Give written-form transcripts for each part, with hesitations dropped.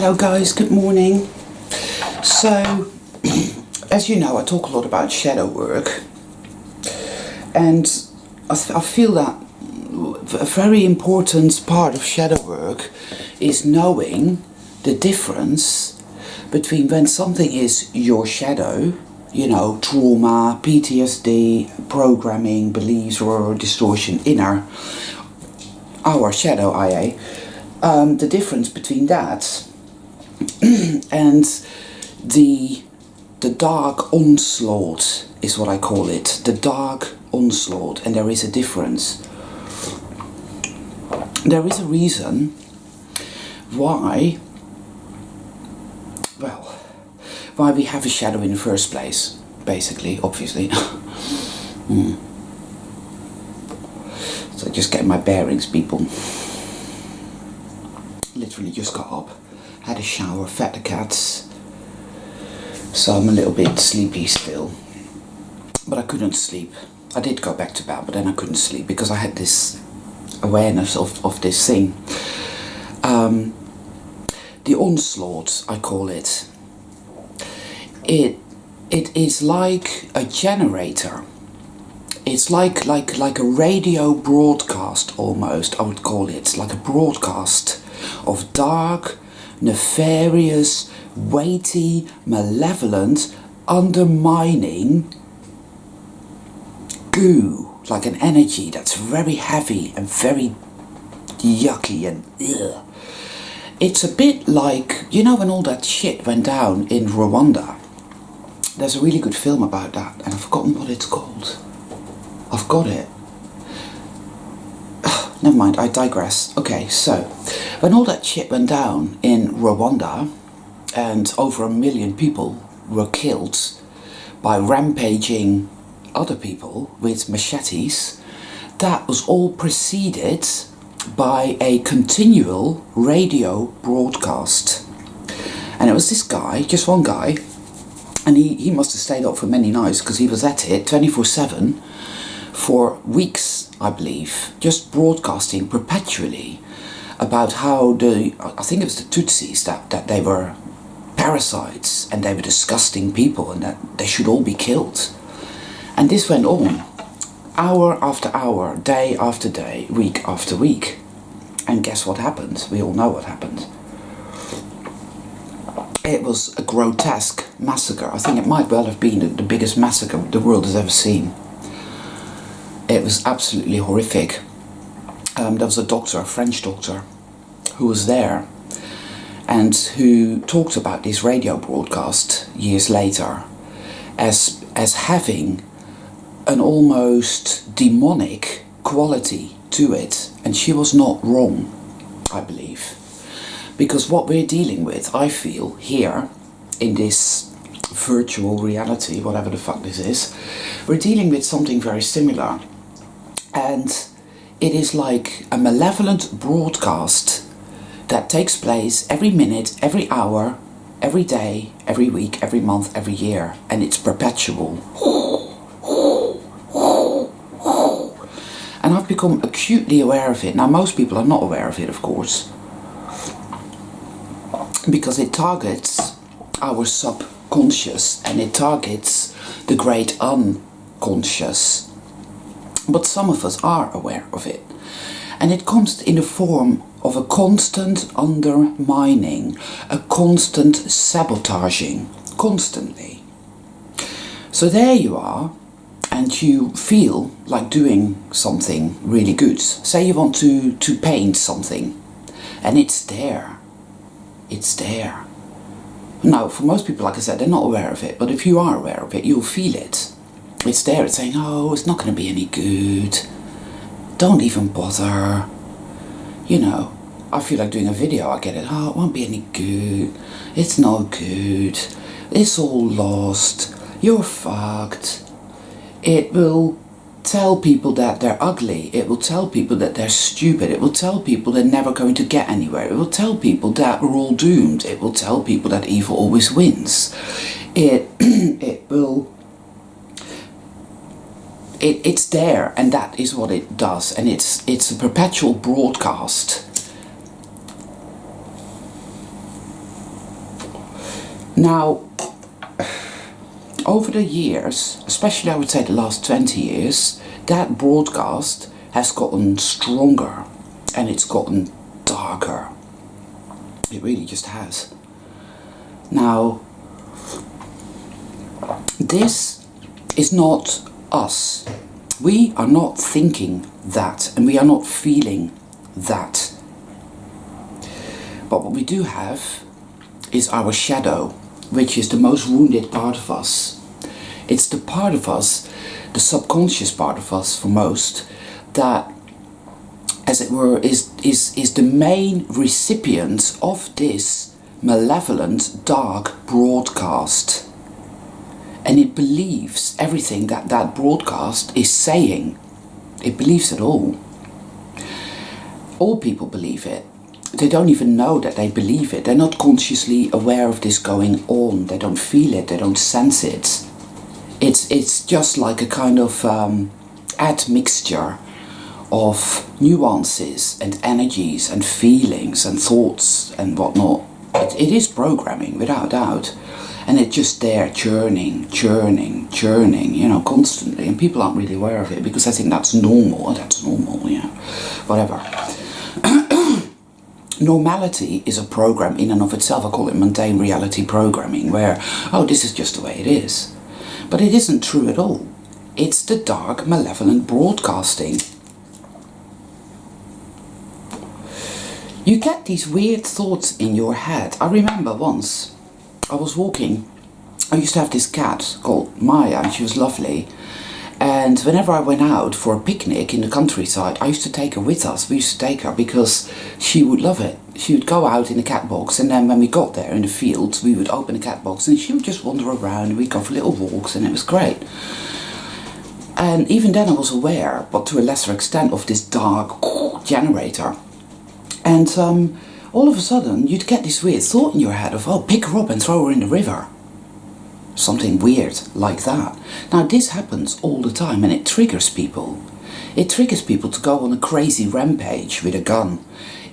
Hello guys, good morning. So, as you know, I talk a lot about shadow work, and I feel that a very important part of shadow work is knowing the difference between when something is your shadow, you know, trauma, PTSD, programming, beliefs or distortion, our shadow, IA, the difference between that and the dark onslaught is what I call it, the dark onslaught, and there is a difference. There is a reason why we have a shadow in the first place, basically, obviously. So just getting my bearings, people. Literally just got up, had a shower, fed the cats, so I'm a little bit sleepy still, but I couldn't sleep. I did go back to bed, but then I couldn't sleep because I had this awareness of this thing. The onslaught, I call it. It is like a generator. It's like a radio broadcast almost, I would call it, like a broadcast of dark, nefarious, weighty, malevolent, undermining goo, like an energy that's very heavy and very yucky and ugh. It's a bit like, you know, when all that shit went down in Rwanda. There's a really good film about that, and I've forgotten what it's called. I've got it. Never mind, I digress. Okay, so, when all that shit went down in Rwanda, and over 1 million people were killed by rampaging other people with machetes, that was all preceded by a continual radio broadcast. And it was this guy, just one guy, and he must have stayed up for many nights because he was at it 24/7 for weeks, I believe, just broadcasting perpetually about how I think it was the Tutsis, that they were parasites and they were disgusting people and that they should all be killed. And this went on hour after hour, day after day, week after week. And guess what happened? We all know what happened. It was a grotesque massacre. I think it might well have been the biggest massacre the world has ever seen. It was absolutely horrific. There was a doctor, a French doctor, who was there and who talked about this radio broadcast years later as having an almost demonic quality to it. And she was not wrong, I believe. Because what we're dealing with, I feel, here in this virtual reality, whatever the fuck this is, we're dealing with something very similar. And it is like a malevolent broadcast that takes place every minute, every hour, every day, every week, every month, every year. And it's perpetual. And I've become acutely aware of it. Now, most people are not aware of it, of course, because it targets our subconscious and it targets the great unconscious. But some of us are aware of it. And it comes in the form of a constant undermining, a constant sabotaging, constantly. So there you are, and you feel like doing something really good. Say you want to paint something, and it's there. It's there. Now, for most people, like I said, they're not aware of it, but if you are aware of it, you'll feel it. It's there, it's saying, oh, it's not going to be any good. Don't even bother. You know, I feel like doing a video, I get it, oh, it won't be any good. It's no good. It's all lost. You're fucked. It will tell people that they're ugly. It will tell people that they're stupid. It will tell people they're never going to get anywhere. It will tell people that we're all doomed. It will tell people that evil always wins. It's there, and that is what it does, and it's a perpetual broadcast. Now, over the years, especially I would say the last 20 years, that broadcast has gotten stronger and it's gotten darker. It really just has. Now, this is not us. We are not thinking that, and we are not feeling that. But what we do have is our shadow, which is the most wounded part of us. It's the part of us, the subconscious part of us for most, that, as it were, is the main recipient of this malevolent, dark broadcast. And it believes everything that that broadcast is saying. It believes it all. All people believe it. They don't even know that they believe it. They're not consciously aware of this going on. They don't feel it. They don't sense it. It's just like a kind of admixture of nuances and energies and feelings and thoughts and whatnot. It is programming, without doubt. And it's just there churning, constantly. And people aren't really aware of it because I think that's normal. That's normal, whatever. Normality is a program in and of itself. I call it mundane reality programming, where, oh, this is just the way it is. But it isn't true at all. It's the dark, malevolent broadcasting. You get these weird thoughts in your head. I remember once, I was walking. I used to have this cat called Maya, and she was lovely. And whenever I went out for a picnic in the countryside, I used to take her with us. We used to take her because she would love it. She would go out in the cat box, and then when we got there in the fields, we would open the cat box and she would just wander around, and we'd go for little walks, and it was great. And even then I was aware, but to a lesser extent, of this dark generator. And all of a sudden, you'd get this weird thought in your head of, oh, pick her up and throw her in the river. Something weird like that. Now, this happens all the time, and it triggers people. It triggers people to go on a crazy rampage with a gun.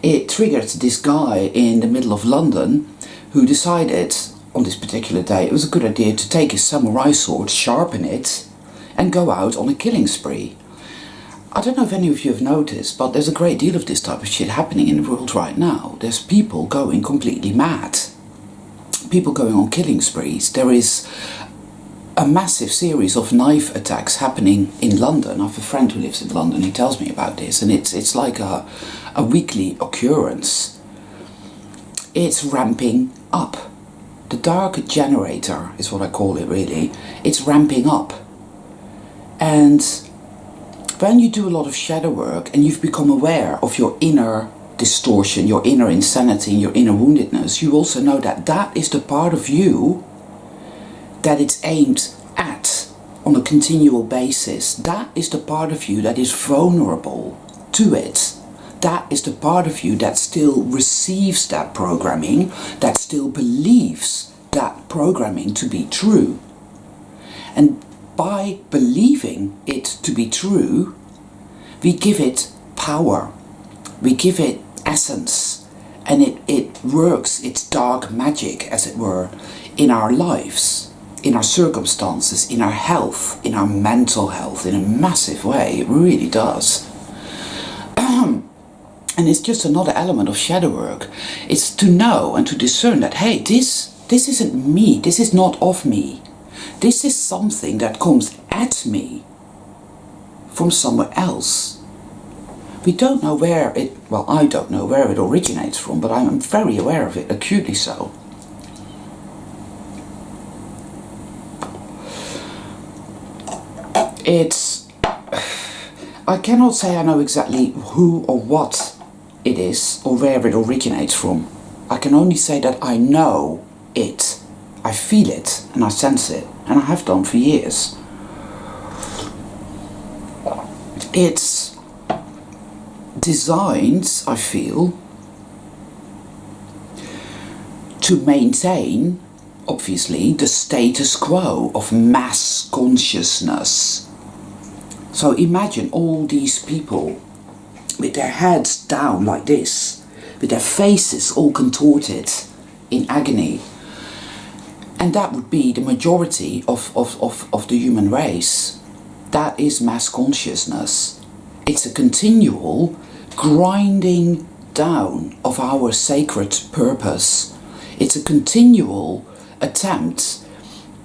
It triggered this guy in the middle of London who decided on this particular day it was a good idea to take his samurai sword, sharpen it, and go out on a killing spree. I don't know if any of you have noticed, but there's a great deal of this type of shit happening in the world right now. There's people going completely mad. People going on killing sprees. There is a massive series of knife attacks happening in London. I have a friend who lives in London. He tells me about this, and it's like a weekly occurrence. It's ramping up. The dark generator is what I call it, really. It's ramping up. And when you do a lot of shadow work and you've become aware of your inner distortion, your inner insanity, and your inner woundedness, you also know that that is the part of you that it's aimed at on a continual basis. That is the part of you that is vulnerable to it. That is the part of you that still receives that programming, that still believes that programming to be true. And by believing it to be true, we give it power. We give it essence, and it works its dark magic, as it were, in our lives, in our circumstances, in our health, in our mental health, in a massive way. It really does. And it's just another element of shadow work. It's to know and to discern that, hey, this isn't me, this is not of me. This is something that comes at me from somewhere else. We don't know where it, well, I don't know where it originates from, but I'm very aware of it, acutely so. I cannot say I know exactly who or what it is or where it originates from. I can only say that I know it, I feel it, and I sense it, and I have done for years. It's designed, I feel, to maintain, obviously, the status quo of mass consciousness. So imagine all these people with their heads down like this, with their faces all contorted in agony. And that would be the majority of the human race. That is mass consciousness. It's a continual grinding down of our sacred purpose. It's a continual attempt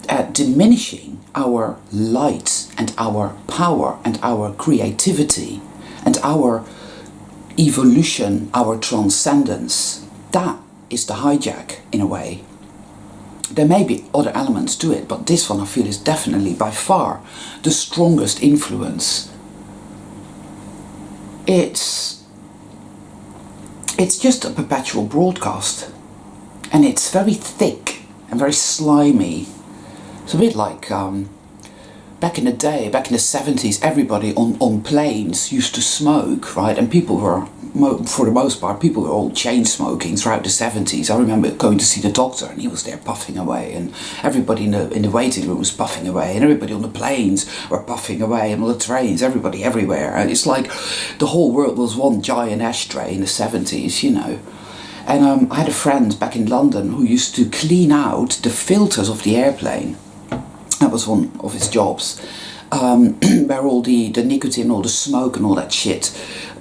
at diminishing our light and our power and our creativity and our evolution, our transcendence. That is the hijack, in a way. There may be other elements to it, but this one I feel is definitely by far the strongest influence. It's just a perpetual broadcast, and it's very thick and very slimy. It's a bit like back in the day, back in the 70s, everybody on planes used to smoke, right? And people were, for the most part, people were all chain smoking throughout the 70s. I remember going to see the doctor and he was there puffing away, and everybody in the waiting room was puffing away, and everybody on the planes were puffing away, and on the trains, everybody everywhere. And it's like the whole world was one giant ashtray in the 70s, you know. And I had a friend back in London who used to clean out the filters of the airplane. That was one of his jobs, where all the nicotine, all the smoke and all that shit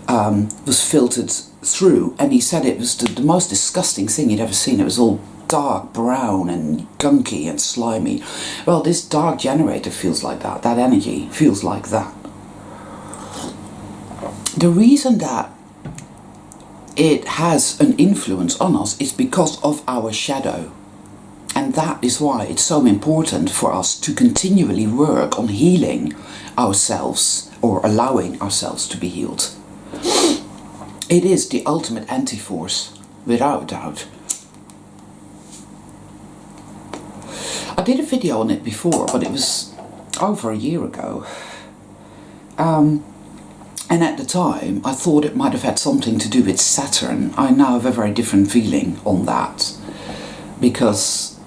was filtered through. And he said it was the most disgusting thing he'd ever seen. It was all dark brown and gunky and slimy. Well, this dark generator feels like that. That energy feels like that. The reason that it has an influence on us is because of our shadow. And that is why it's so important for us to continually work on healing ourselves, or allowing ourselves to be healed. It is the ultimate anti-force, without doubt. I did a video on it before, but it was over a year ago. And at the time, I thought it might have had something to do with Saturn. I now have a very different feeling on that. Because,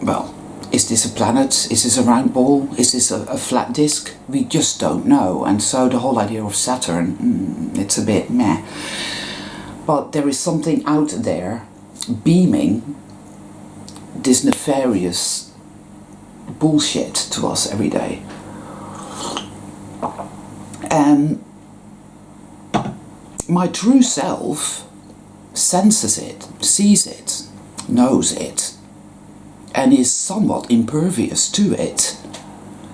well, is this a planet? Is this a round ball? Is this a flat disc? We just don't know. And so the whole idea of Saturn, it's a bit meh. But there is something out there beaming this nefarious bullshit to us every day. And my true self senses it, sees it, knows it, and is somewhat impervious to it.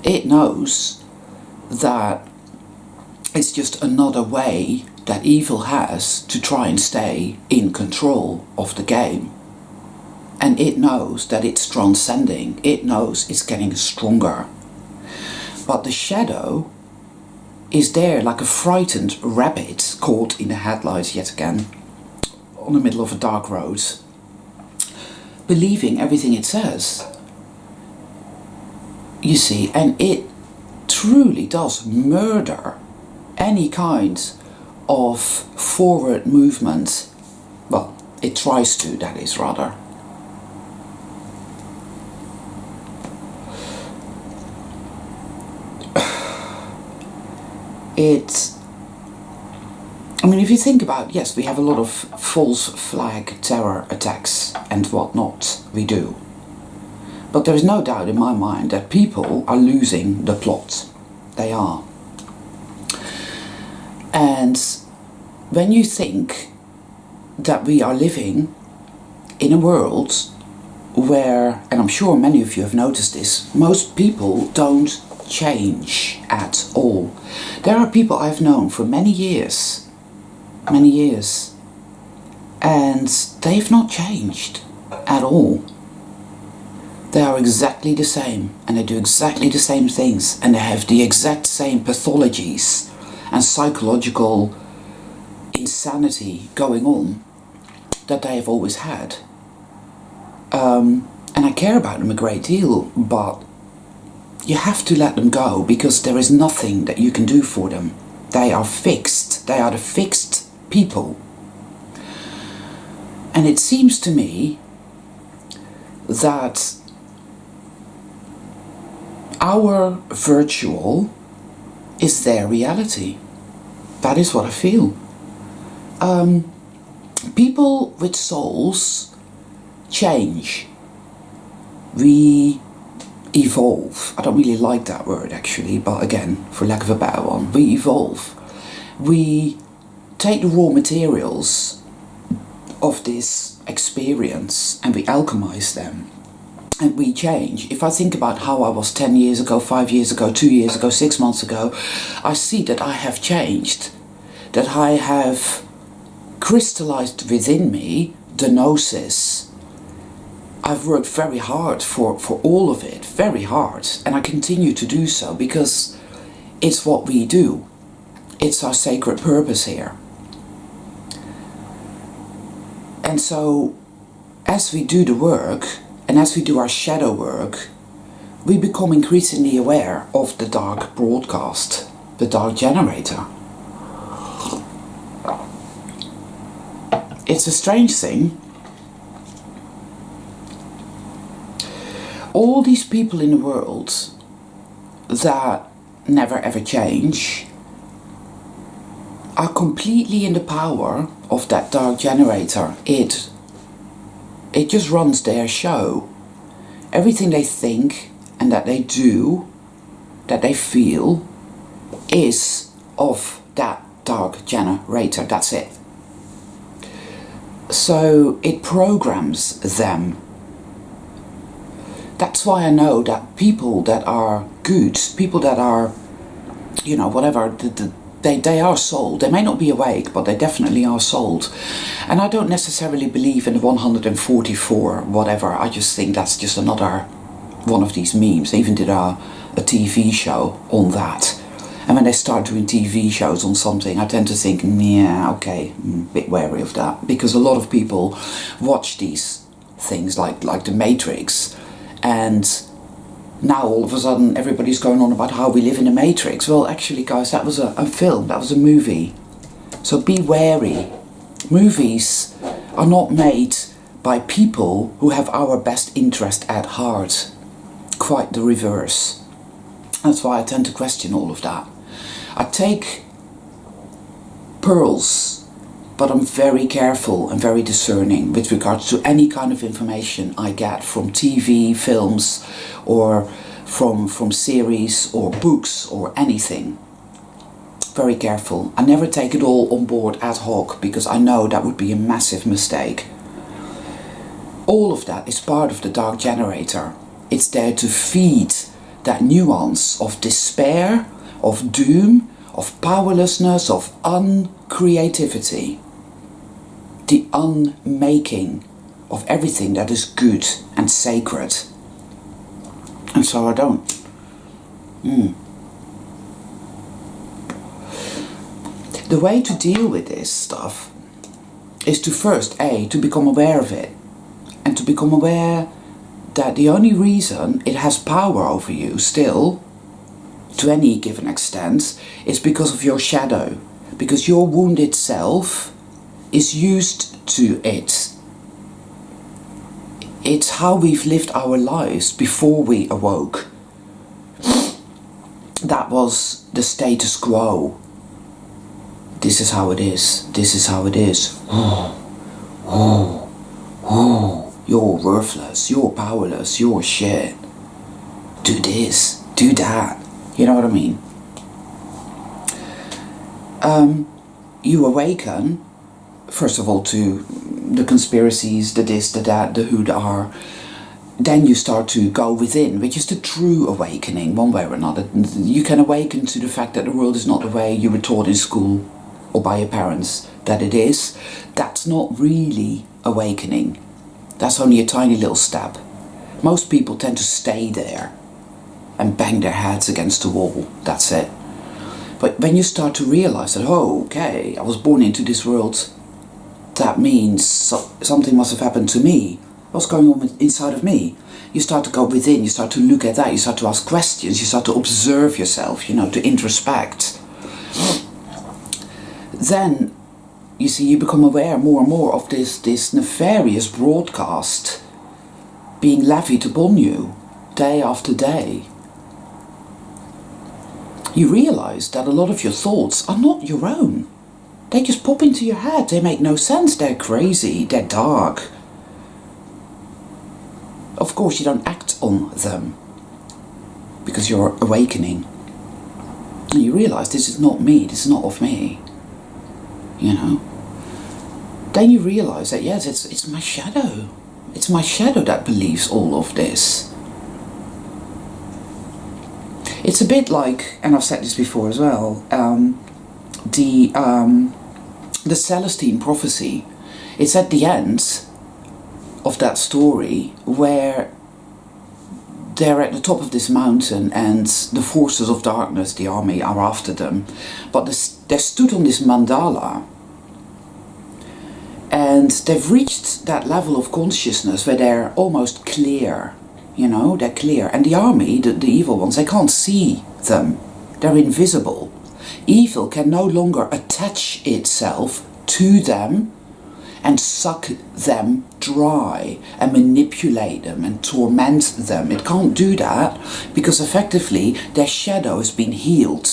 It knows that it's just another way that evil has to try and stay in control of the game. And it knows that it's transcending. It knows it's getting stronger. But the shadow is there like a frightened rabbit caught in the headlights yet again, on the middle of a dark road, believing everything it says. You see, and it truly does murder any kind of forward movement. Well, it tries to, that is, rather. I mean, if you think about, yes, we have a lot of false flag terror attacks and whatnot, we do. But there is no doubt in my mind that people are losing the plot. They are. And when you think that we are living in a world where, and I'm sure many of you have noticed this, most people don't change at all. There are people I've known for many years, and they've not changed at all. They are exactly the same, and they do exactly the same things, and they have the exact same pathologies and psychological insanity going on that they have always had. And I care about them a great deal, but you have to let them go, because there is nothing that you can do for them. They are fixed. They are the fixed people. And it seems to me that our virtual is their reality. That is what I feel. People with souls change. we evolve. I don't really like that word actually, but again, for lack of a better one, we evolve. We take the raw materials of this experience and we alchemize them and we change. If I think about how I was 10 years ago, 5 years ago, 2 years ago, 6 months ago, I see that I have changed, that I have crystallized within me the gnosis. I've worked very hard for all of it, very hard, and I continue to do so because it's what we do. It's our sacred purpose here. And so, as we do the work, and as we do our shadow work, we become increasingly aware of the dark broadcast, the dark generator. It's a strange thing. All these people in the world that never ever change are completely in the power of that dark generator. It just runs their show. Everything they think and that they do, that they feel, is of that dark generator. That's it. So it programs them. That's why I know that people that are good, people that are, you know, whatever, they are sold. They may not be awake, but they definitely are sold. And I don't necessarily believe in the 144, whatever. I just think that's just another one of these memes. They even did a TV show on that. And when they start doing TV shows on something, I tend to think, yeah, okay, a bit wary of that. Because a lot of people watch these things like The Matrix. And now all of a sudden everybody's going on about how we live in a matrix. Well, actually, guys, that was a film, that was a movie. So be wary. Movies are not made by people who have our best interest at heart. Quite the reverse. That's why I tend to question all of that. I take pearls, but I'm very careful and very discerning with regards to any kind of information I get from TV, films, or from series or books or anything. Very careful. I never take it all on board ad hoc because I know that would be a massive mistake. All of that is part of the dark generator. It's there to feed that nuance of despair, of doom, of powerlessness, of uncreativity. The unmaking of everything that is good and sacred. And so I don't. The way to deal with this stuff is to first, to become aware of it. And to become aware that the only reason it has power over you still, to any given extent, is because of your shadow. Because your wounded self is used to it. It's how we've lived our lives before we awoke. That was the status quo. This is how it is. This is how it is. You're worthless. You're powerless. You're shit. Do this. Do that. You know what I mean? You awaken, first of all, to the conspiracies, the this, the that, the who, the are. Then you start to go within, which is the true awakening, one way or another. You can awaken to the fact that the world is not the way you were taught in school or by your parents that it is. That's not really awakening. That's only a tiny little step. Most people tend to stay there and bang their heads against the wall. That's it. But when you start to realize that, oh, okay, I was born into this world, that means something must have happened to me. What's going on inside of me? You start to go within, you start to look at that, you start to ask questions, you start to observe yourself, to introspect. Then, you see, you become aware more and more of this nefarious broadcast being levied upon you, day after day. You realize that a lot of your thoughts are not your own. They just pop into your head, they make no sense, they're crazy, they're dark. Of course, you don't act on them because you're awakening. And you realize this is not me, this is not of me. You know? Then you realize that, yes, it's my shadow. It's my shadow that believes all of this. It's a bit like, and I've said this before as well, the Celestine prophecy. It's at the end of that story where they're at the top of this mountain and the forces of darkness, the army, are after them. But they're stood on this mandala and they've reached that level of consciousness where they're almost clear. You know, they're clear. And the army, the evil ones, they can't see them. They're invisible. Evil can no longer attach itself to them and suck them dry and manipulate them and torment them. It can't do that because effectively their shadow has been healed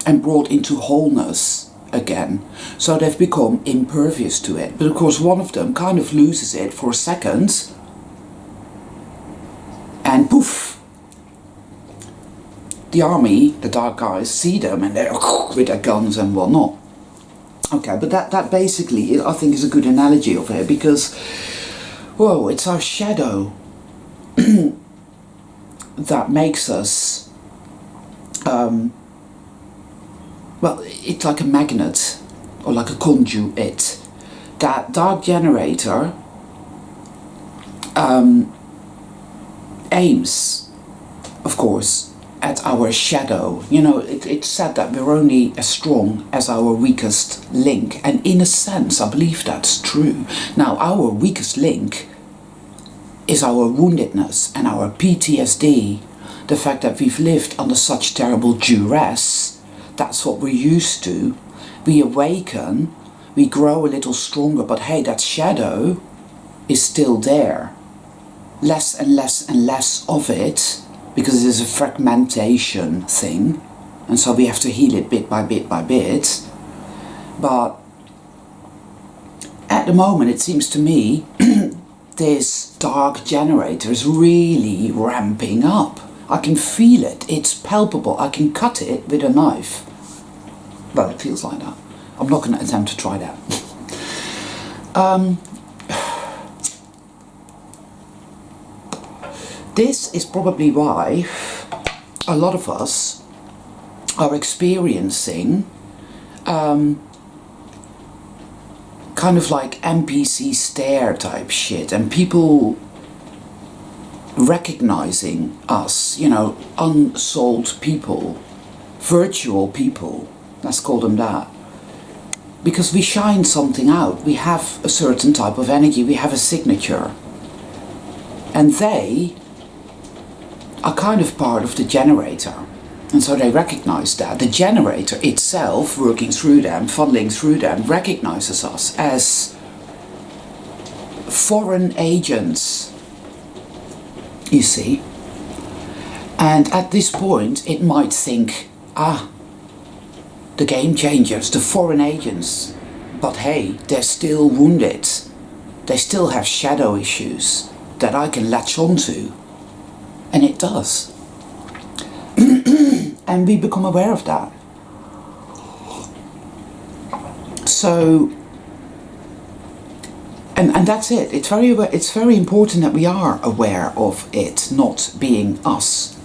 and brought into wholeness again. So they've become impervious to it. But of course one of them kind of loses it for a second and poof, the army, the dark guys, see them and they're with their guns and whatnot. Okay, but that basically, I think, is a good analogy of it because, whoa, it's our shadow that makes us, well, it's like a magnet or like a conduit. That dark generator aims, of course, at our shadow. You know, it's said that we're only as strong as our weakest link, and in a sense I believe that's true. Now our weakest link is our woundedness and our PTSD, the fact that we've lived under such terrible duress. That's what we're used to. We awaken, we grow a little stronger, but hey, that shadow is still there. Less and less and less of it, because it is a fragmentation thing, and so we have to heal it bit by bit by bit. But at the moment it seems to me this dark generator is really ramping up. I can feel it, it's palpable, I can cut it with a knife. Well, it feels like that. I'm not going to attempt to try that. This is probably why a lot of us are experiencing kind of like NPC stare type shit, and people recognizing us, you know, unsold people, virtual people, let's call them that. Because we shine something out, we have a certain type of energy, we have a signature. And they are kind of part of the generator. And so they recognize that. The generator itself, working through them, funneling through them, recognizes us as foreign agents, you see. And at this point it might think, the game changers, the foreign agents, but hey, they're still wounded. They still have shadow issues that I can latch onto. And it does. And we become aware of that. So, and that's it. It's very important that we are aware of it not being us.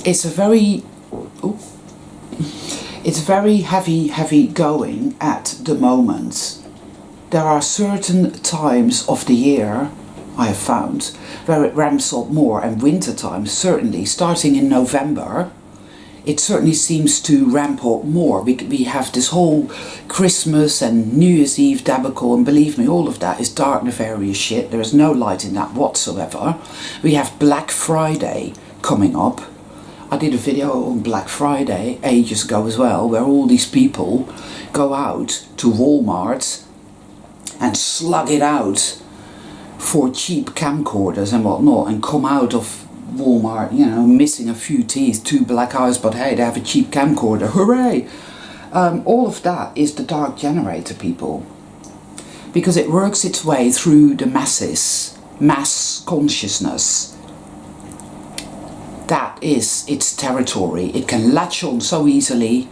It's very heavy going at the moment. There are certain times of the year, I have found, where it ramps up more, and winter times, certainly, starting in November, it certainly seems to ramp up more. We have this whole Christmas and New Year's Eve debacle, and believe me, all of that is dark, nefarious shit. There is no light in that whatsoever. We have Black Friday coming up. I did a video on Black Friday ages ago as well, where all these people go out to Walmart and slug it out for cheap camcorders and whatnot, and come out of Walmart, you know, missing a few teeth, 2 black eyes, but hey, they have a cheap camcorder, hooray! All of that is the dark generator, people. because it works its way through the masses, mass consciousness. That is its territory. It can latch on so easily,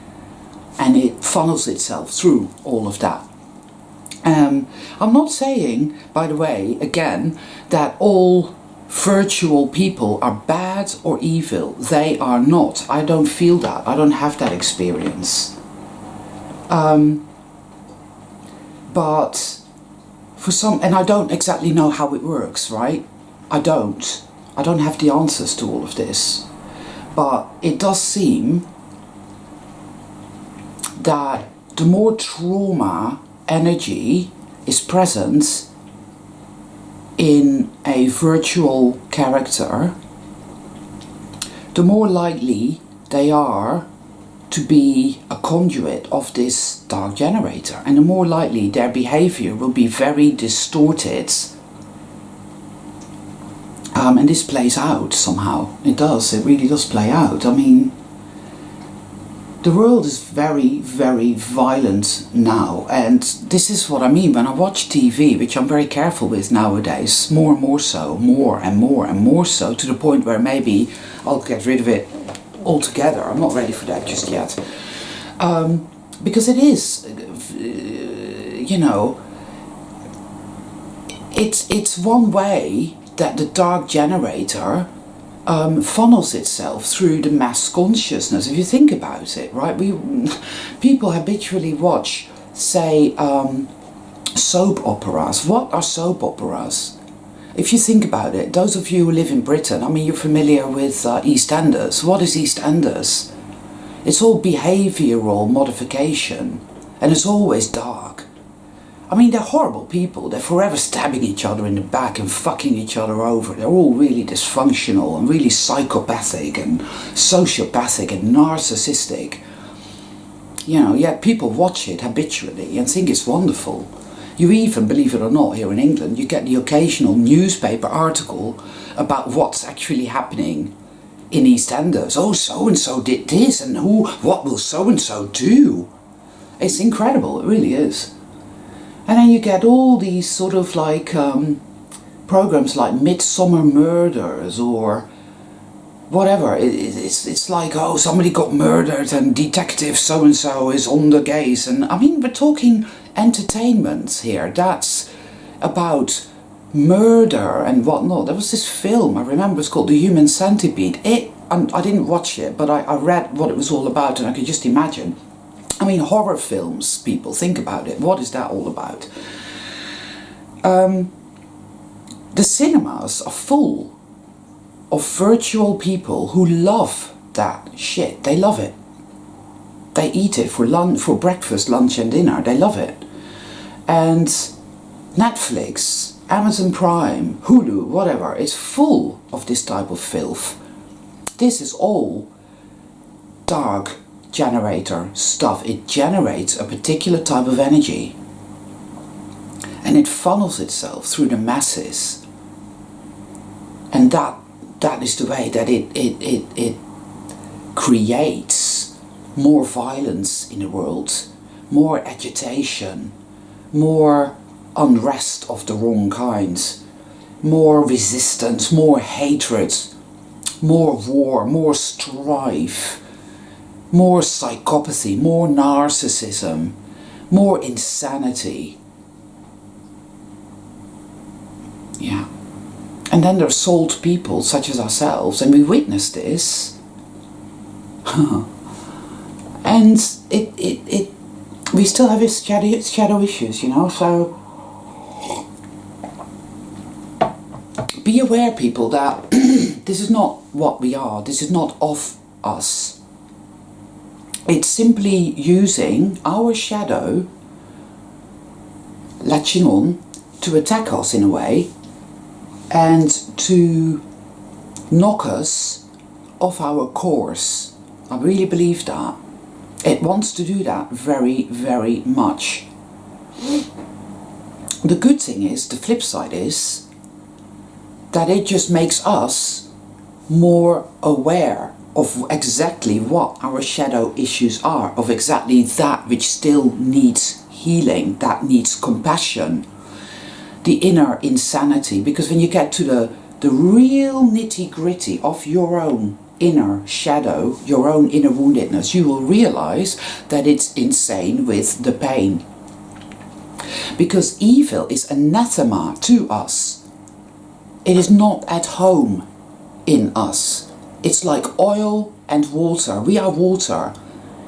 and it funnels itself through all of that. I'm not saying, by the way, again, that all virtual people are bad or evil. They are not. I don't feel that. I don't have that experience. But for some, and I don't exactly know how it works, right? I don't have the answers to all of this. But it does seem that the more trauma energy is present in a virtual character, the more likely they are to be a conduit of this dark generator, and the more likely their behavior will be very distorted. And this plays out somehow. It does. It really does play out. I mean, the world is very, very violent now, and this is what I mean when I watch TV, which I'm very careful with nowadays, more and more so, more and more and more so, to the point where maybe I'll get rid of it altogether. I'm not ready for that just yet. Because it is, you know, it's one way that the dark generator funnels itself through the mass consciousness. If you think about it, right? People habitually watch, say, soap operas. What are soap operas? If you think about it, those of you who live in Britain, I mean, you're familiar with EastEnders. What is EastEnders? It's all behavioural modification, and it's always dark. I mean, they're horrible people. They're forever stabbing each other in the back and fucking each other over. They're all really dysfunctional and really psychopathic and sociopathic and narcissistic. You know, yet people watch it habitually and think it's wonderful. You even, believe it or not, here in England, you get the occasional newspaper article about what's actually happening in EastEnders. Oh, so-and-so did this, and what will so-and-so do? It's incredible, it really is. And then you get all these sort of like programs like Midsummer Murders or whatever. It's like, oh, somebody got murdered and detective so-and-so is on the case. And I mean, we're talking entertainment here. That's about murder and whatnot. There was this film, I remember, it's called The Human Centipede. I didn't watch it, but I read what it was all about, and I could just imagine. I mean, horror films, people, think about it. What is that all about? The cinemas are full of virtual people who love that shit. They love it. They eat it for lunch, for breakfast, lunch and dinner. They love it. And Netflix, Amazon Prime, Hulu, whatever, is full of this type of filth. This is all dark generator stuff. It generates a particular type of energy, and it funnels itself through the masses, and that is the way that it creates more violence in the world, more agitation, more unrest of the wrong kind, more resistance, more hatred, more war, more strife, more psychopathy, more narcissism, more insanity. Yeah. And then there are sold people such as ourselves, and we witness this. And we still have its shadow issues, you know, so be aware, people, that this is not what we are. This is not of us. It's simply using our shadow, latching on, to attack us in a way, and to knock us off our course. I really believe that. It wants to do that very, very much. The good thing is, the flip side is, that it just makes us more aware of exactly what our shadow issues are, of exactly that which still needs healing, that needs compassion, the inner insanity. Because when you get to the real nitty-gritty of your own inner shadow, your own inner woundedness, you will realize that it's insane with the pain. Because evil is anathema to us. It is not at home in us. It's like oil and water. We are water.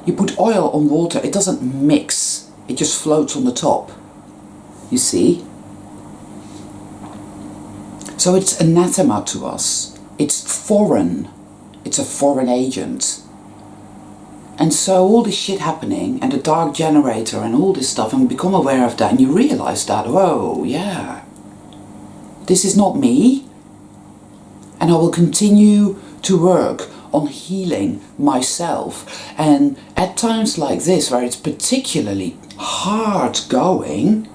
You put oil on water, it doesn't mix. It just floats on the top. You see? So it's anathema to us. It's foreign. It's a foreign agent. And so all this shit happening, and the dark generator and all this stuff, and become aware of that, and you realize that, whoa, yeah, this is not me. And I will continue to work on healing myself. And at times like this, where it's particularly hard going,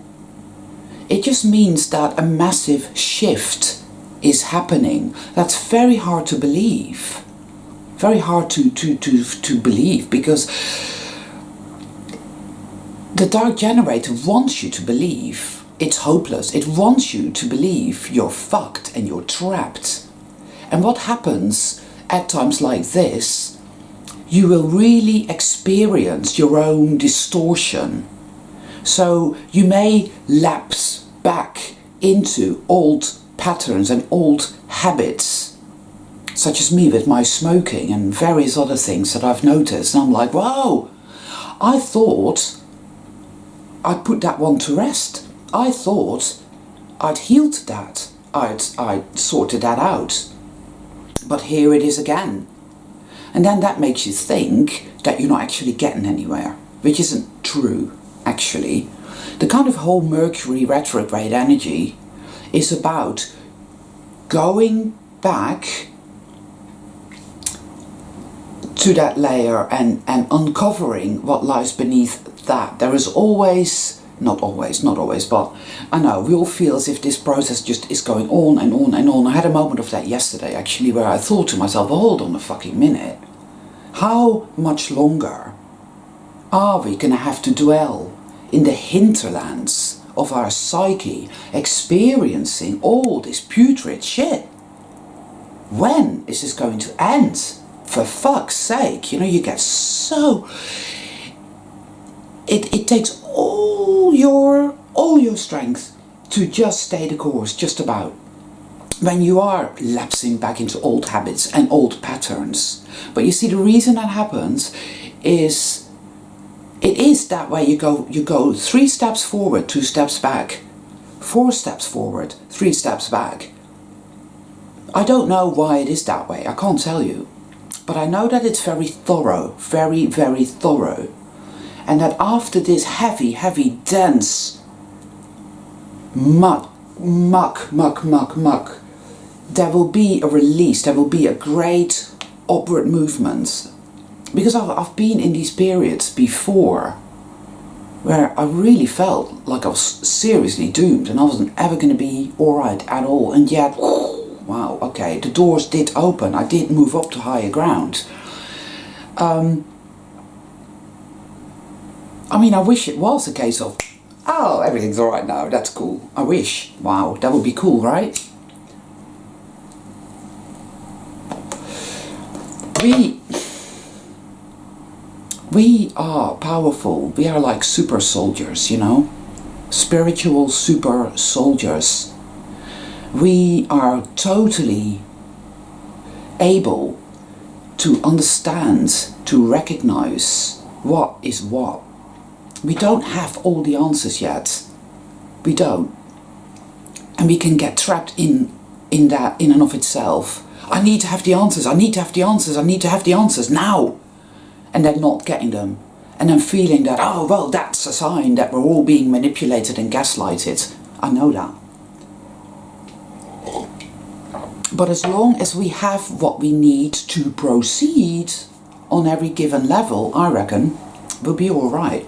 it just means that a massive shift is happening. That's very hard to believe. Very hard to believe, because the dark generator wants you to believe it's hopeless. It wants you to believe you're fucked and you're trapped. And what happens at times like this, you will really experience your own distortion. So you may lapse back into old patterns and old habits, such as me with my smoking and various other things that I've noticed. And I'm like, whoa, I thought I'd put that one to rest. I thought I'd healed that. I'd sorted that out. But here it is again. And then that makes you think that you're not actually getting anywhere, which isn't true, actually. The kind of whole Mercury retrograde energy is about going back to that layer and uncovering what lies beneath that. There is always, not always, but I know we all feel as if this process just is going on and on and on. I had a moment of that yesterday, actually, where I thought to myself, well, hold on a fucking minute. How much longer are we going to have to dwell in the hinterlands of our psyche, experiencing all this putrid shit? When is this going to end? For fuck's sake, you know, you get so... It takes all your strength to just stay the course, just about. When you are lapsing back into old habits and old patterns. But you see, the reason that happens is... It is that way. You go 3 steps forward, 2 steps back. 4 steps forward, 3 steps back. I don't know why it is that way. I can't tell you. But I know that it's very thorough, very, very thorough. And that after this heavy, heavy, dense muck, there will be a release, there will be a great upward movement. Because I've been in these periods before where I really felt like I was seriously doomed and I wasn't ever going to be alright at all. And yet, wow, okay, the doors did open. I did move up to higher ground. I mean, I wish it was a case of, oh, everything's alright now, that's cool. I wish. Wow, that would be cool, right? We are powerful. We are like super soldiers, you know? Spiritual super soldiers. We are totally able to understand, to recognize what is what. We don't have all the answers yet. We don't. And we can get trapped in that in and of itself. I need to have the answers, I need to have the answers, I need to have the answers now. And then not getting them. And then feeling that, oh, well, that's a sign that we're all being manipulated and gaslighted. I know that. But as long as we have what we need to proceed on every given level, I reckon we'll be alright.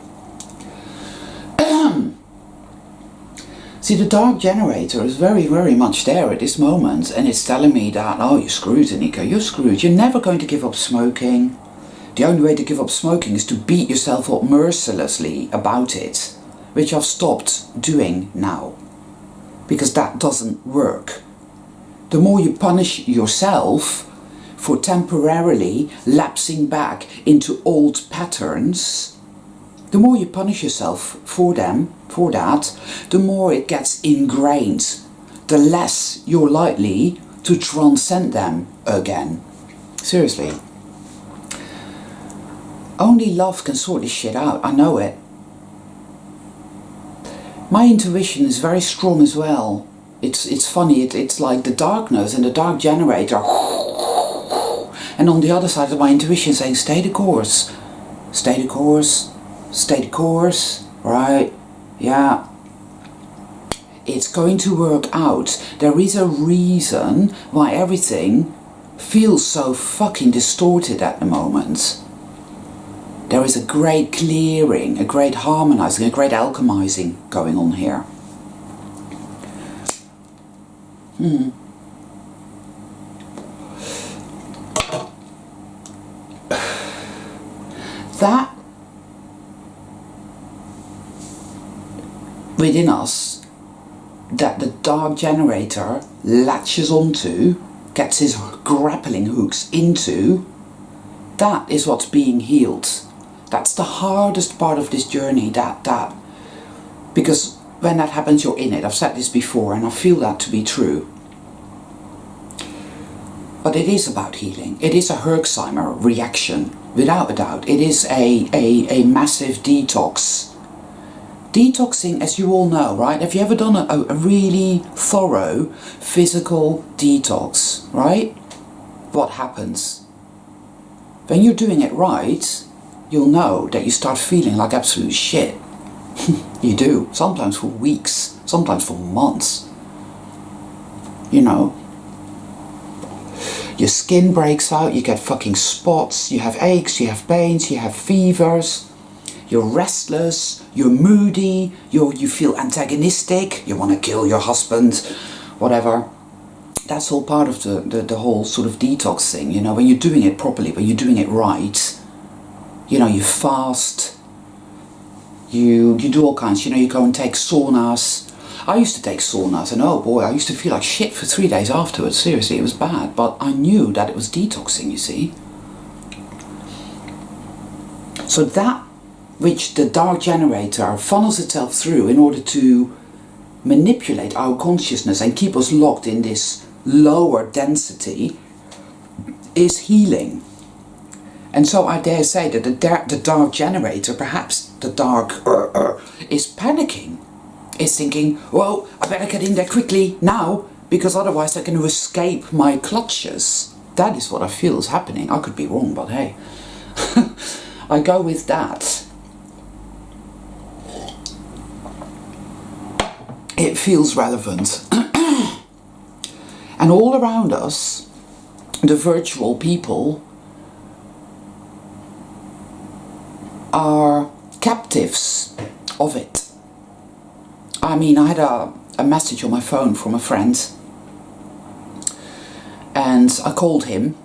See, the dark generator is very, very much there at this moment, and it's telling me that, oh, you're screwed, Anika, you're screwed. You're never going to give up smoking. The only way to give up smoking is to beat yourself up mercilessly about it. which I've stopped doing now, because that doesn't work. The more you punish yourself for temporarily lapsing back into old patterns, the more you punish yourself for that, the more it gets ingrained, the less you're likely to transcend them again. Seriously. Only love can sort this shit out, I know it. My intuition is very strong as well. It's funny, it's like the darkness and the dark generator. And on the other side of my intuition saying, stay the course. Stay the course. Stay the course. Right? Yeah. It's going to work out. There is a reason why everything feels so fucking distorted at the moment. There is a great clearing, a great harmonizing, a great alchemizing going on here. That within us, that the dark generator latches onto, gets his grappling hooks into, that is what's being healed. That's the hardest part of this journey, because when that happens, you're in it. I've said this before and I feel that to be true. But it is about healing. It is a Herxheimer reaction, without a doubt. It is a massive detox. Detoxing, as you all know, right? Have you ever done a really thorough physical detox, right? What happens? When you're doing it right, you'll know that you start feeling like absolute shit. You do. Sometimes for weeks. Sometimes for months. You know. Your skin breaks out. You get fucking spots. You have aches. You have pains. You have fevers. You're restless. You're moody. You feel antagonistic. You want to kill your husband. Whatever. That's all part of the whole sort of detox thing. You know, when you're doing it properly, when you're doing it right. You know, you fast, you do all kinds, you know, you go and take saunas. I used to take saunas and oh boy, I used to feel like shit for 3 days afterwards. Seriously, it was bad, but I knew that it was detoxing, you see. So that which the dark generator funnels itself through in order to manipulate our consciousness and keep us locked in this lower density is healing. And so I dare say that the dark generator, perhaps the dark is panicking, is thinking, well, I better get in there quickly now, because otherwise they're going to escape my clutches. That is what I feel is happening. I could be wrong, but hey, I go with that. It feels relevant. And all around us, the virtual people are captives of it. I mean, I had a message on my phone from a friend and I called him,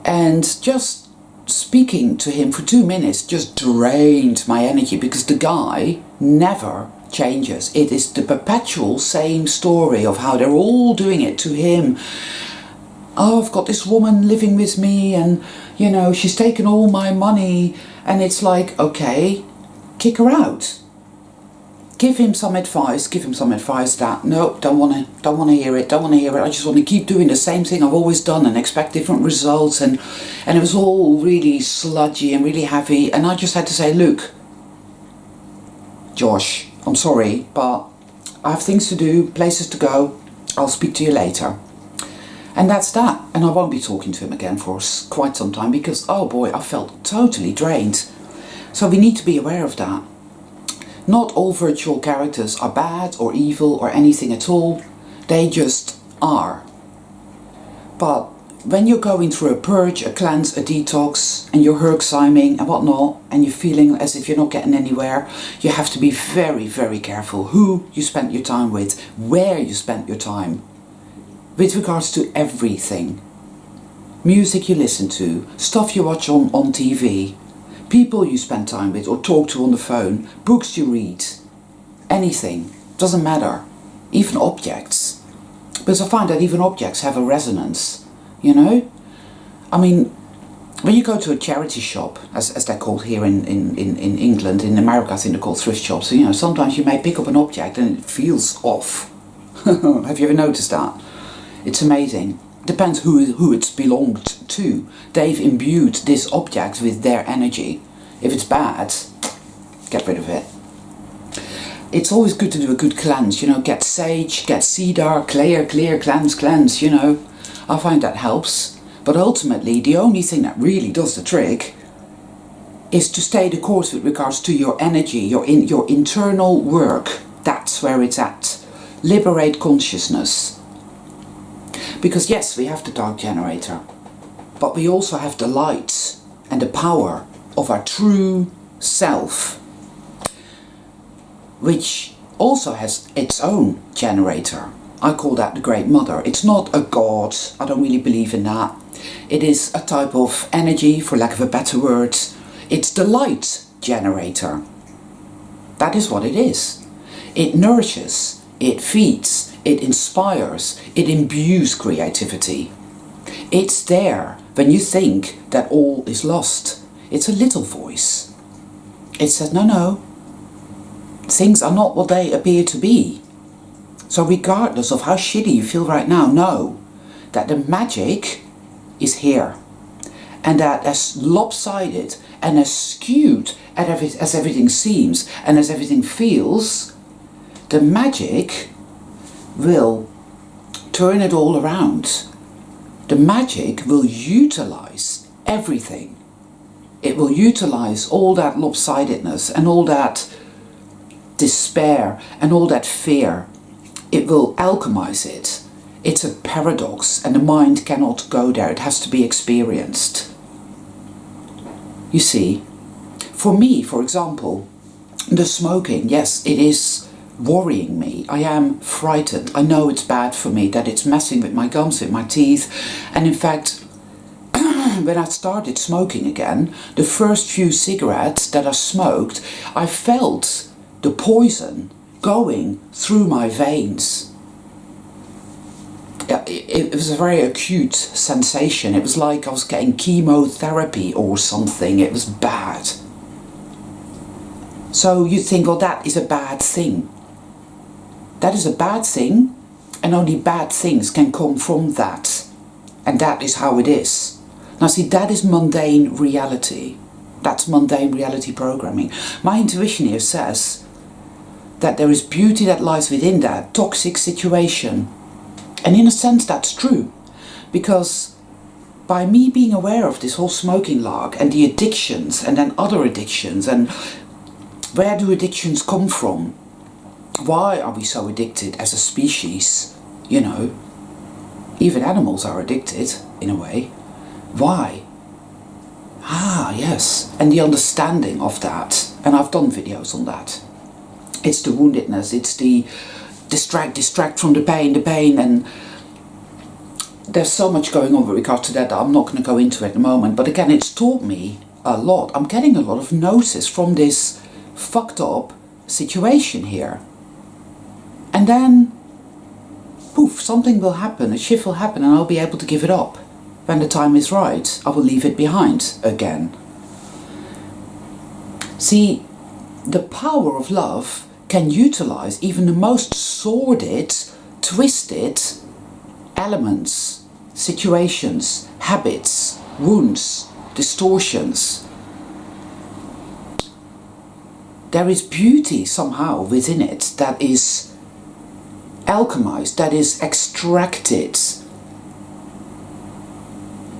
and just speaking to him for 2 minutes just drained my energy, because the guy never changes. It is the perpetual same story of how they're all doing it to him. Oh, I've got this woman living with me and, you know, she's taken all my money. And it's like, okay, kick her out. Give him some advice that, no, don't want to hear it. I just want to keep doing the same thing I've always done and expect different results. And it was all really sludgy and really heavy. And I just had to say, look, Josh, I'm sorry, but I have things to do, places to go. I'll speak to you later. And that's that. And I won't be talking to him again for quite some time, because, oh boy, I felt totally drained. So we need to be aware of that. Not all virtual characters are bad or evil or anything at all. They just are. But when you're going through a purge, a cleanse, a detox, and you're Herxheiming and whatnot, and you're feeling as if you're not getting anywhere, you have to be very, very careful who you spent your time with, where you spent your time, with regards to everything. Music you listen to, stuff you watch on TV, people you spend time with or talk to on the phone, books you read, anything, doesn't matter, even objects. Because I find that even objects have a resonance, you know? I mean, when you go to a charity shop, as they're called here in England, in America I think they're called thrift shops, so, you know, sometimes you may pick up an object and it feels off. Have you ever noticed that? It's amazing. Depends who it's belonged to. They've imbued this object with their energy. If it's bad, get rid of it. It's always good to do a good cleanse, you know, get sage, get cedar, clear, cleanse, you know. I find that helps. But ultimately, the only thing that really does the trick is to stay the course with regards to your energy, your internal work. That's where it's at. Liberate consciousness. Because yes, we have the dark generator, but we also have the light and the power of our true self, which also has its own generator. I call that the Great Mother. It's not a god, I don't really believe in that. It is a type of energy, for lack of a better word. It's the light generator. That is what it is. It nourishes, it feeds, it inspires, it imbues creativity. It's there when you think that all is lost. It's a little voice. It says, no, things are not what they appear to be. So regardless of how shitty you feel right now, know that the magic is here. And that as lopsided and as skewed as everything seems and as everything feels, the magic will turn it all around. The magic will utilize everything. It will utilize all that lopsidedness and all that despair and all that fear. It will alchemize it. It's a paradox and the mind cannot go there. It has to be experienced. You see, for me, for example, the smoking, yes, it is worrying me. I am frightened. I know it's bad for me, that it's messing with my gums, with my teeth. And in fact, when I started smoking again, the first few cigarettes that I smoked, I felt the poison going through my veins. It was a very acute sensation. It was like I was getting chemotherapy or something. It was bad. So you think, well, that is a bad thing. That is a bad thing, and only bad things can come from that. And that is how it is. Now see, that is mundane reality. That's mundane reality programming. My intuition here says that there is beauty that lies within that toxic situation. And in a sense that's true, because by me being aware of this whole smoking lark and the addictions and then other addictions, and where do addictions come from? Why are we so addicted as a species? You know, even animals are addicted in a way. Why? Ah, yes, and the understanding of that, and I've done videos on that. It's the woundedness, it's the distract from the pain, and there's so much going on with regard to that I'm not going to go into at the moment. But again, it's taught me a lot. I'm getting a lot of gnosis from this fucked up situation here. And then, poof, something will happen, a shift will happen, and I'll be able to give it up. When the time is right, I will leave it behind again. See, the power of love can utilize even the most sordid, twisted elements, situations, habits, wounds, distortions. There is beauty somehow within it that is alchemized, that is extracted.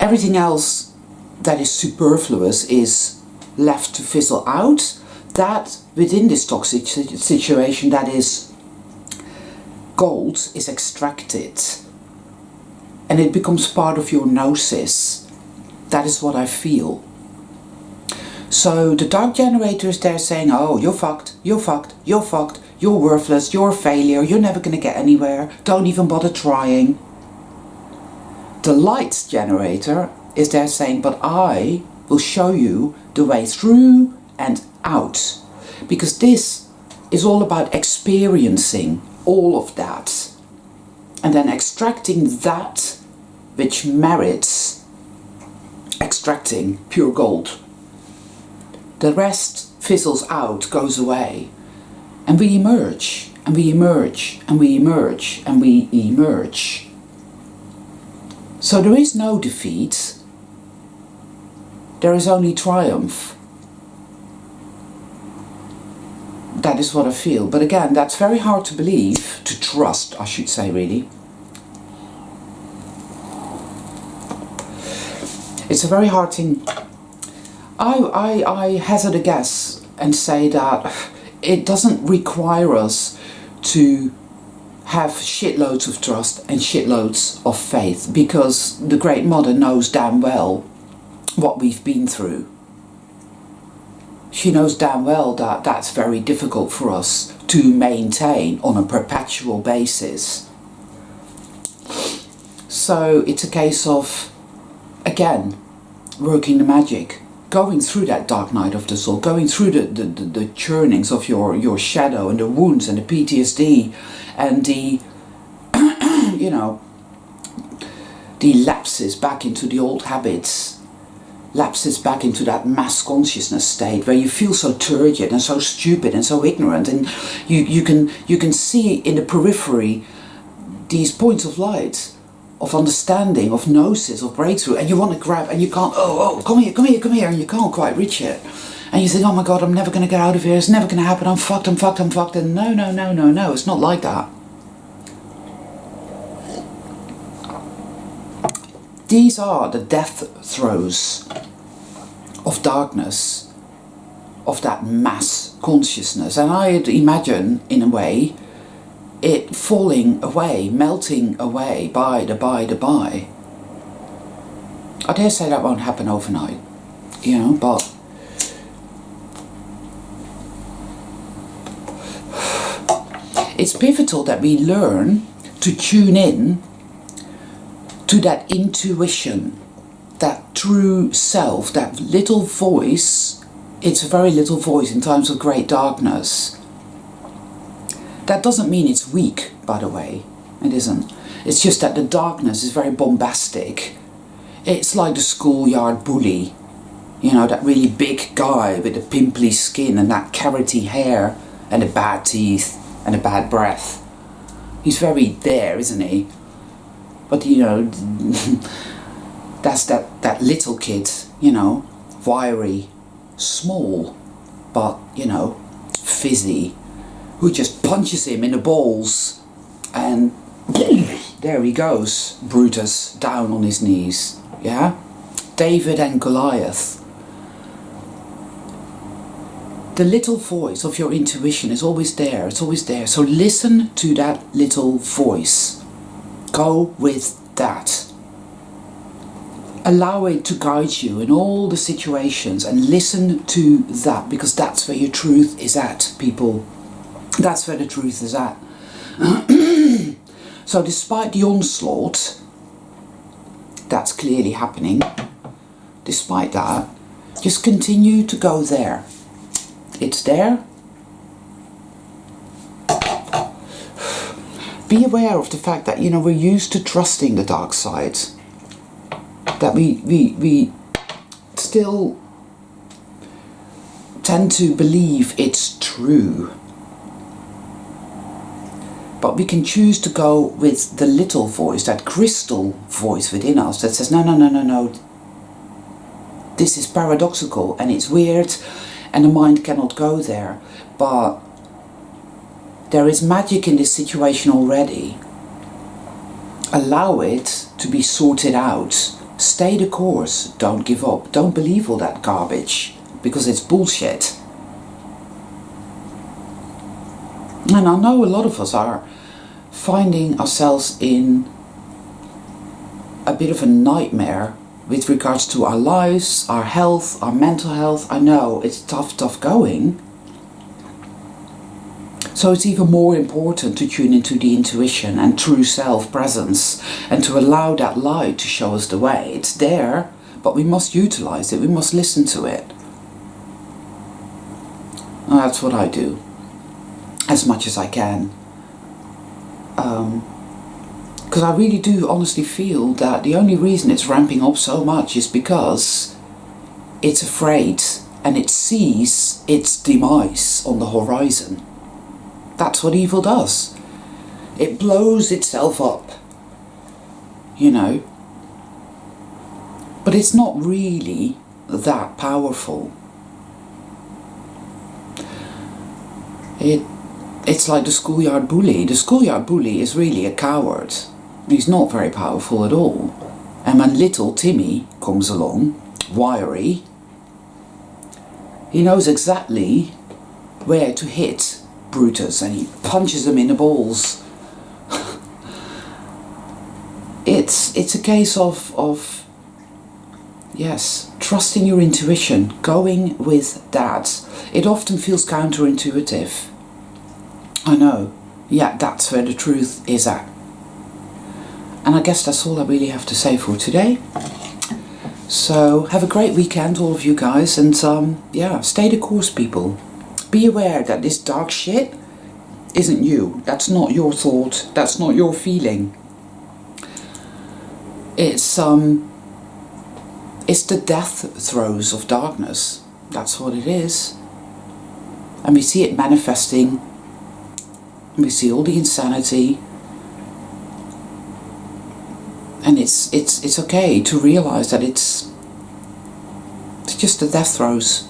Everything else that is superfluous is left to fizzle out. That within this toxic situation, that is gold, is extracted and it becomes part of your gnosis. That is what I feel. So the dark generator is there saying, oh, you're fucked, you're fucked, you're fucked, you're worthless, you're a failure, you're never going to get anywhere, don't even bother trying. The light generator is there saying, but I will show you the way through and out. Because this is all about experiencing all of that. And then extracting that which merits extracting pure gold. The rest fizzles out, goes away. And we emerge, and we emerge, and we emerge, and we emerge. So there is no defeat. There is only triumph. That is what I feel. But again, that's very hard to believe, to trust, I should say, really. It's a very hard thing. I hazard a guess and say that it doesn't require us to have shitloads of trust and shitloads of faith, because the Great Mother knows damn well what we've been through. She knows damn well that that's very difficult for us to maintain on a perpetual basis. So it's a case of, again, working the magic, going through that dark night of the soul, going through the churnings of your shadow and the wounds and the PTSD and the, you know, the lapses back into the old habits, lapses back into that mass consciousness state where you feel so turgid and so stupid and so ignorant, and you can see in the periphery these points of light, of understanding, of gnosis, of breakthrough, and you want to grab and you can't, oh, come here, and you can't quite reach it. And you think, oh my God, I'm never going to get out of here, it's never going to happen, I'm fucked, and no, it's not like that. These are the death throes of darkness, of that mass consciousness, and I'd imagine, in a way, it falling away, melting away by. I dare say that won't happen overnight, you know, but it's pivotal that we learn to tune in to that intuition, that true self, that little voice. It's a very little voice in times of great darkness. That doesn't mean it's weak, by the way. It isn't. It's just that the darkness is very bombastic. It's like the schoolyard bully. You know, that really big guy with the pimply skin and that carroty hair and the bad teeth and the bad breath. He's very there, isn't he? But, you know, that's that little kid, you know, wiry, small, but, you know, fizzy, who just punches him in the balls, and there he goes, Brutus, down on his knees. Yeah? David and Goliath. The little voice of your intuition is always there, it's always there. So listen to that little voice. Go with that. Allow it to guide you in all the situations, and listen to that, because that's where your truth is at, people. That's where the truth is at. So despite the onslaught that's clearly happening, despite that, just continue to go there. It's there. Be aware of the fact that, you know, we're used to trusting the dark side. That we still tend to believe it's true. But we can choose to go with the little voice, that crystal voice within us that says, no. This is paradoxical and it's weird and the mind cannot go there. But there is magic in this situation already. Allow it to be sorted out. Stay the course. Don't give up. Don't believe all that garbage, because it's bullshit. And I know a lot of us are finding ourselves in a bit of a nightmare with regards to our lives, our health, our mental health. I know it's tough going. So it's even more important to tune into the intuition and true self-presence, and to allow that light to show us the way. It's there, but we must utilize it, we must listen to it. And that's what I do, as much as I can. Because I really do honestly feel that the only reason it's ramping up so much is because it's afraid and it sees its demise on the horizon. That's what evil does. It blows itself up, you know. But it's not really that powerful. It's like the schoolyard bully. The schoolyard bully is really a coward. He's not very powerful at all. And when little Timmy comes along, wiry, he knows exactly where to hit Brutus and he punches him in the balls. It's a case of yes, trusting your intuition, going with that. It often feels counterintuitive. I know, yeah, that's where the truth is at. And I guess that's all I really have to say for today. So have a great weekend, all of you guys, and yeah, stay the course, people. Be aware that this dark shit isn't you. That's not your thought. That's not your feeling. It's the death throes of darkness. That's what it is. And we see it manifesting. We see all the insanity. And it's okay to realize that it's just the death throes.